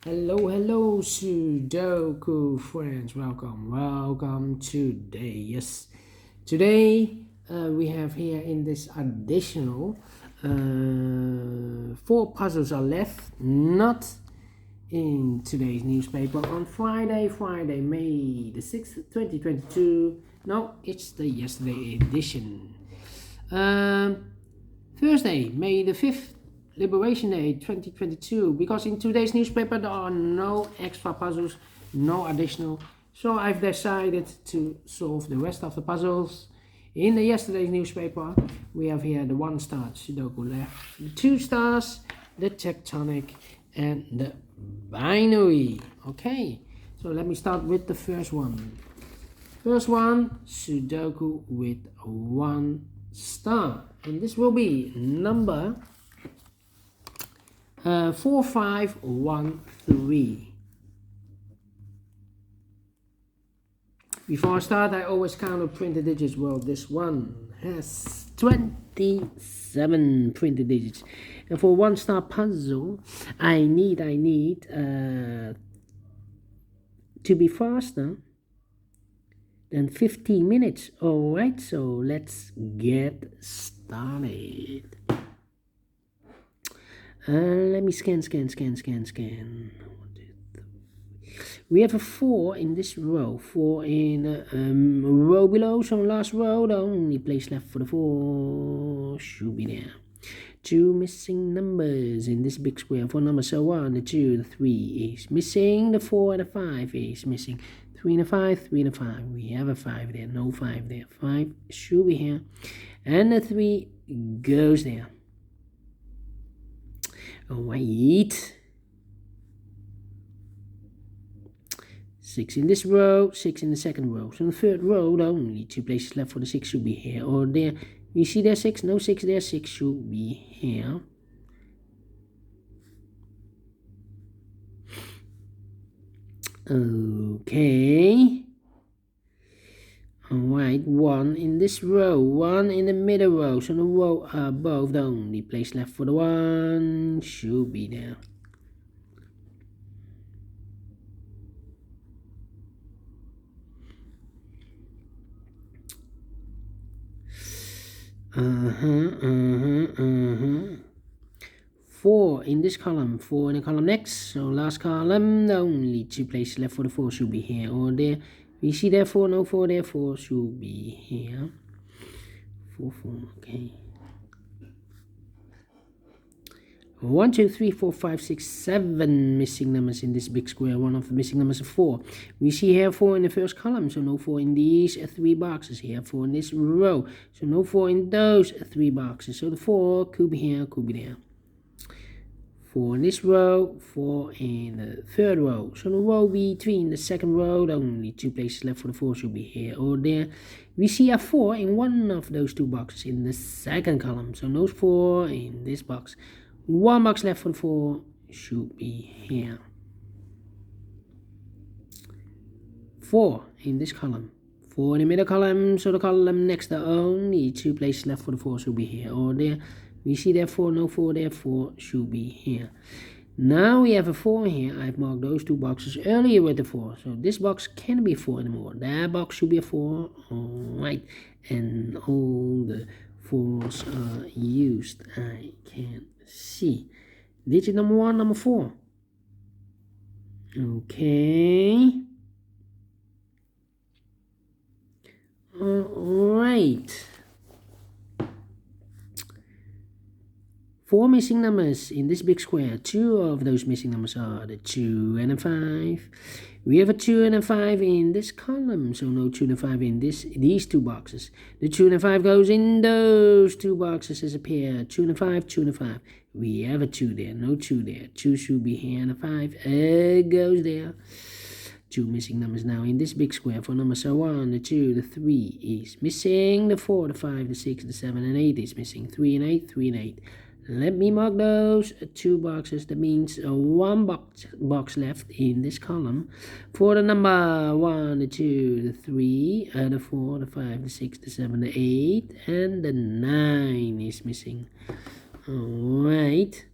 Hello, Sudoku friends. Welcome today. Yes, today we have here in this additional four puzzles are left, not in today's newspaper on Friday, May the 6th, 2022. No, it's the yesterday edition. Thursday, May the 5th, Liberation Day 2022. Because in today's newspaper there are no extra puzzles, no additional. So I've decided to solve the rest of the puzzles. In the yesterday's newspaper, we have here the One Star Sudoku left, the 2 stars, the tectonic, and the binary. Okay, so let me start with the first one. First one, Sudoku with 1 star. And this will be number 4513. Before I start, I always count the printed digits. Well, this one has 27 printed digits. And for 1 star puzzle, I need to be faster than 15 minutes. Alright, so let's get started. Let me scan. We have a 4 in this row, 4 in a row below, so last row, the only place left for the 4 should be there. 2 missing numbers in this big square. 4 numbers, so 1, the 2, the 3 is missing, the 4 and the 5 is missing. 3 and a 5, 3 and a 5. We have a 5 there, no 5 there. 5 should be here, and the 3 goes there. Alright. 6 in this row, 6 in the second row. So in the third row, the only 2 places left for the 6 should be here or there. You see there 6? No 6 there, 6 should be here. Okay. Alright, 1 in this row, 1 in the middle row. So the row above, the only place left for the 1 should be there. Four in this column, 4 in the column next. So last column, the only 2 places left for the 4 should be here or there. We see there 4, no 4 there, 4 should be here. 4, okay. 1, 2, 3, 4, 5, 6, 7 missing numbers in this big square. One of the missing numbers is 4. We see here 4 in the first column, so no 4 in these 3 boxes. Here 4 in this row, so no 4 in those 3 boxes. So the 4 could be here, could be there. 4 in this row, 4 in the third row. So the row between the second row, the only 2 places left for the 4 should be here or there. We see a 4 in one of those 2 boxes in the second column. So no 4 in this box. 1 box left for the 4 should be here. 4 in this column. 4 in the middle column, so the column next, the only 2 places left for the 4 should be here or there. We see there 4, no 4 there, 4 should be here. Now we have a 4 here. I've marked those 2 boxes earlier with the 4. So this box can't be 4 anymore. That box should be a 4. Alright. And all the 4s are used. I can see. Digit number 1, number 4. Okay. Alright. 4 missing numbers in this big square. 2 of those missing numbers are the 2 and a 5. We have a 2 and a 5 in this column, so no 2 and a 5 in these 2 boxes. The 2 and a 5 goes in those 2 boxes as a pair. 2 and a 5, 2 and a 5. We have a 2 there, no 2 there. 2 should be here and a 5 goes there. 2 missing numbers now in this big square. For numbers are 1, the 2, the 3 is missing. The 4, the 5, the 6, the 7, and 8 is missing. 3 and 8, 3 and 8. Let me mark those 2 boxes. That means 1 box left in this column for the number 1, the 2, the 3, the 4, the 5, the 6, the 7, the 8, and the 9 is missing. Alright.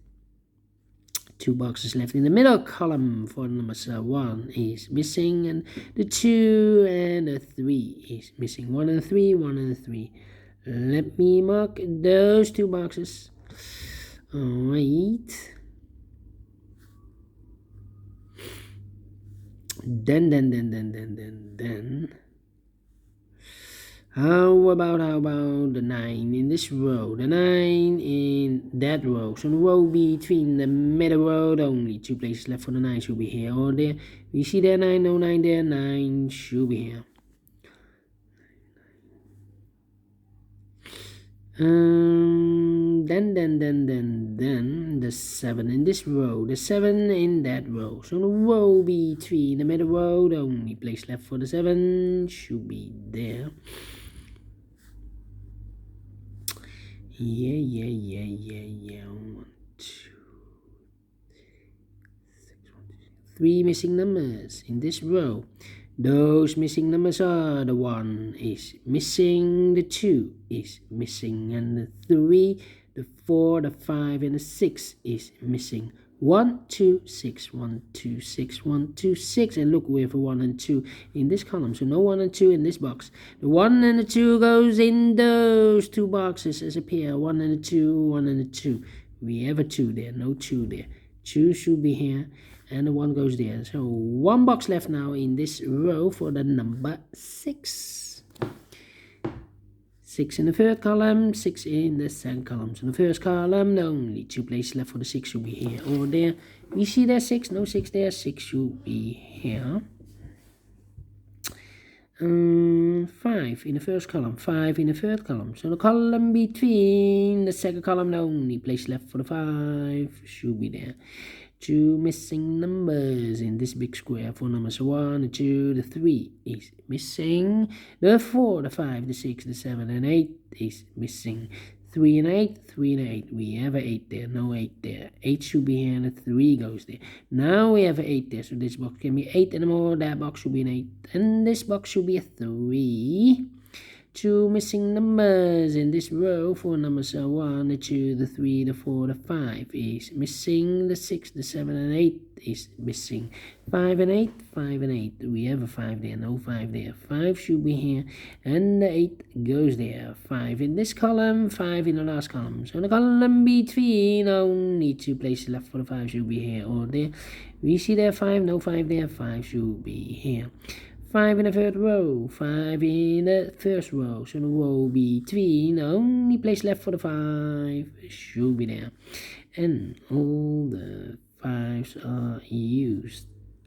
2 boxes left in the middle column. For numbers 1 is missing, and the 2 and the 3 is missing. 1 and 3, 1 and 3. Let me mark those 2 boxes. Alright. Then. How about the 9 in this row? The 9 in that row. So the row between the middle row, only 2 places left for the 9 should be here or there. We see there 9, no 9 there, 9 should be here. Then the 7 in this row, the 7 in that row. So the row between the middle row, the only place left for the 7 should be there. Yeah. 1, 2, 6, 3 missing numbers in this row. Those missing numbers are: the 1 is missing, the 2 is missing, and the 3, the 4, the 5, and the 6 is missing. 1, 2, 6, 1, 2, 6, 1, 2, 6, and look, we have a 1 and 2 in this column, so no 1 and 2 in this box. The 1 and the 2 goes in those 2 boxes as a pair. 1 and a 2, 1 and a 2. We have a 2 there, no 2 there. 2 should be here, and the 1 goes there. So 1 box left now in this row for the number 6. 6 in the third column, 6 in the second column. So in the first column, the only 2 places left for the 6 should be here or there. We see there 6, no 6 there, 6 should be here. 5 in the first column, 5 in the third column. So the column between the second column, the only place left for the 5 should be there. 2 missing numbers in this big square. For numbers 1, the 2, the 3 is missing. The 4, the 5, the 6, the 7, and 8 is missing. 3 and 8, 3 and 8. We have an 8 there, no 8 there. 8 should be here, and the 3 goes there. Now we have an 8 there, so this box can be 8 anymore. That box should be an 8, and this box should be a 3. 2 missing numbers in this row. For numbers 1, the 2, the 3, the 4, the 5 is missing. The 6, the 7, and 8 is missing. 5 and 8, 5 and 8. We have a 5 there, no 5 there. 5 should be here, and the 8 goes there. 5 in this column, 5 in the last column. So the column between, only 2 places left for the 5 should be here or there. We see there 5, no 5 there. 5 should be here. 5 in the third row, 5 in the first row. So the row between, the only place left for the 5 should be there. And all the 5s are used.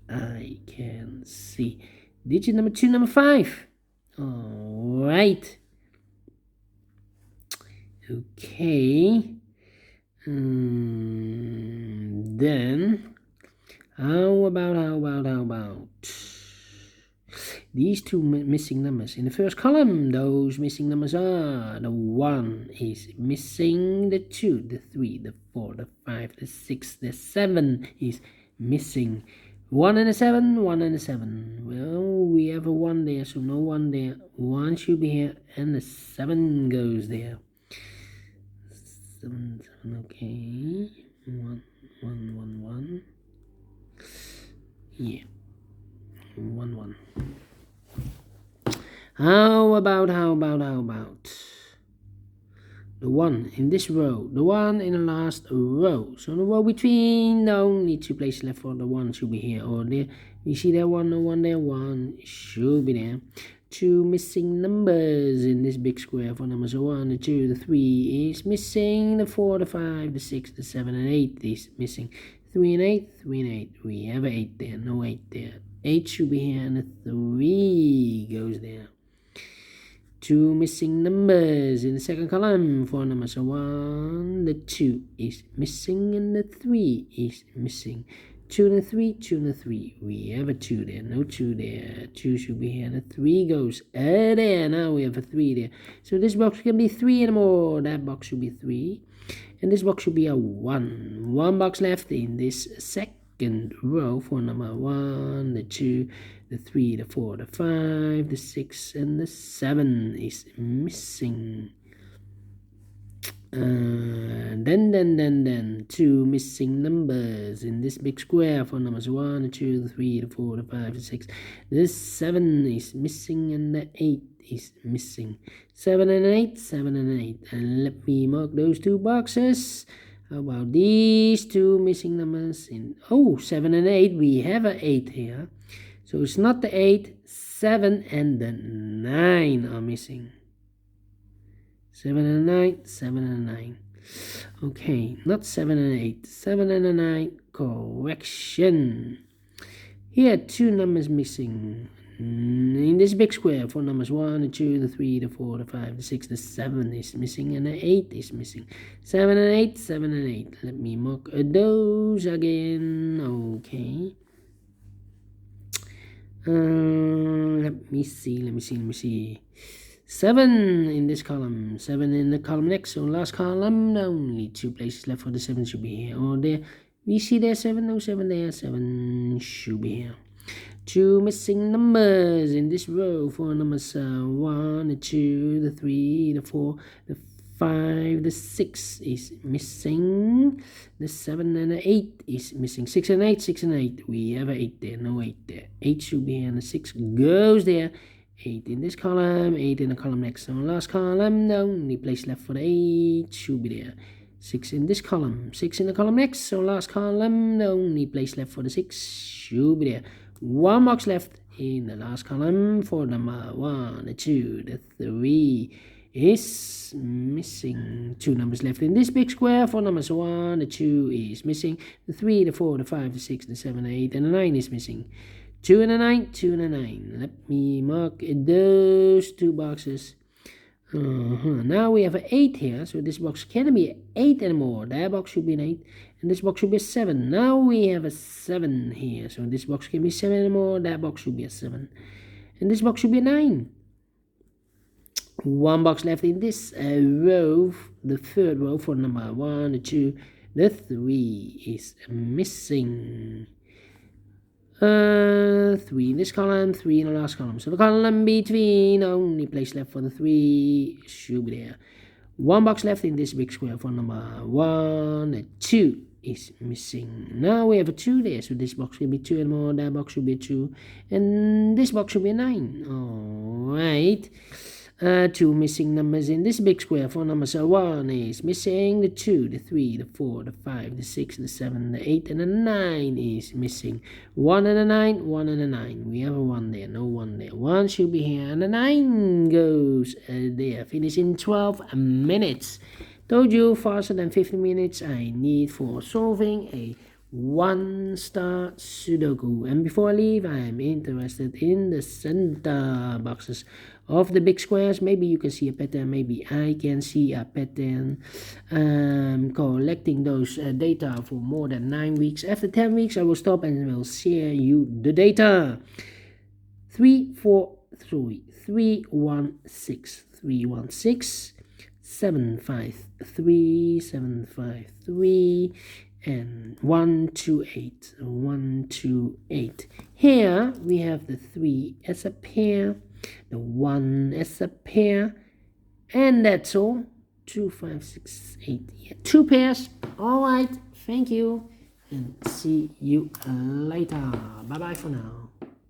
I can see. Digit number 2, number 5. Alright. Okay. Then, how about these 2 missing numbers in the first column? Those missing numbers are: the 1 is missing, the 2, the 3, the 4, the 5, the 6, the 7 is missing. 1 and a 7, 1 and a 7. Well, we have a 1 there, so no 1 there. 1 should be here, and the 7 goes there. 7, okay. 1, 1, 1, 1. Yeah. 1, 1. How about the 1 in this row, the 1 in the last row? So the row between, the only 2 places left for the 1 should be here or there. We see there 1, no 1 there, 1 should be there. 2 missing numbers in this big square. For numbers 1, the 2, the 3 is missing. The 4, the 5, the 6, the 7, and 8 is missing. 3 and 8, 3 and 8. We have an 8 there, no 8 there. 8 should be here, and the 3 goes there. 2 missing numbers in the second column. For numbers 1, the 2 is missing, and the 3 is missing. 2 and a 3, 2 and a 3. We have a 2 there, no 2 there. 2 should be here, and the 3 goes there. Now we have a 3 there. So this box can be 3 anymore. That box should be 3. And this box should be a 1. 1 box left in this second row. For number 1, the 2, the 3, the 4, the 5, the 6, and the 7 is missing. Then two missing numbers in this big square for numbers 1, 2, 3, 4, 5, 6. This 7 is missing and the 8 is missing. 7 and 8, 7 and 8. And let me mark those two boxes. How about these two missing numbers? 7 and 8, we have an 8 here. So it's not the 8, 7 and the 9 are missing. 7 and 9, 7 and 9. Okay, not 7 and 8, 7 and 9, correction. Here, two numbers missing. In this big square, for numbers 1, 2, 3, 4, 5, 6, the 7 is missing, and the 8 is missing. 7 and 8, 7 and 8. Let me mark those again. Okay. Let me see. 7 in this column, 7 in the column next, so last column, only 2 places left for the 7 should be here, or there, we see there 7, no 7 there, 7 should be here. 2 missing numbers in this row for numbers 1, the 2, the 3, the 4, the 5, the 6 is missing, the 7 and the 8 is missing. 6 and 8, 6 and 8, we have an 8 there, no 8 there. 8 should be here, and the 6 goes there. 8 in this column, 8 in the column next. So last column, the only place left for the 8 should be there. 6 in this column, 6 in the column next. So last column, the only place left for the 6 should be there. 1 box left in the last column for number 1, the 2, the 3 is missing. 2 numbers left in this big square for numbers 1, the 2 is missing. The 3, the 4, the 5, the 6, the 7, the 8, and the 9 is missing. 2 and a 9, 2 and a 9. Let me mark those two boxes. Now we have an 8 here, so this box can't be 8 anymore. That box should be an 8, and this box should be a 7. Now we have a 7 here, so this box can't be 7 anymore. That box should be a 7, and this box should be a 9. 1 box left in this row, the third row for number 1, the 2, the 3 is missing. 3 in this column, 3 in the last column. So the column between, only place left for the 3 should be there. 1 box left in this big square for number 1. The 2 is missing. Now we have a 2 there, so this box should be 2 anymore. That box should be a 2, and this box should be a 9. Alright. 2 missing numbers in this big square for number 1 is missing. The 2, the 3, the 4, the 5, the 6, the 7, the 8, and the 9 is missing. 1 and a 9, 1 and a 9. We have a 1 there, no 1 there. 1 should be here, and the 9 goes there. Finish in 12 minutes. Told you, faster than 15 minutes I need for solving a one-star Sudoku. And before I leave, I'm interested in the center boxes of the big squares. Maybe you can see a pattern, maybe I can see a pattern. Collecting those data for more than 9 weeks. After 10 weeks, I will stop and will share you the data. 3, 4, 3, 3, 1, 6, 3, 1, 6, 7, 5, 3, 7, 5, 3, and 1, 2, 8, 1, 2, 8. Here we have the 3 as a pair, the 1 as a pair, and that's all. 2, 5, 6, 8. Yeah, 2 pairs. All right. Thank you, and see you later. Bye bye for now.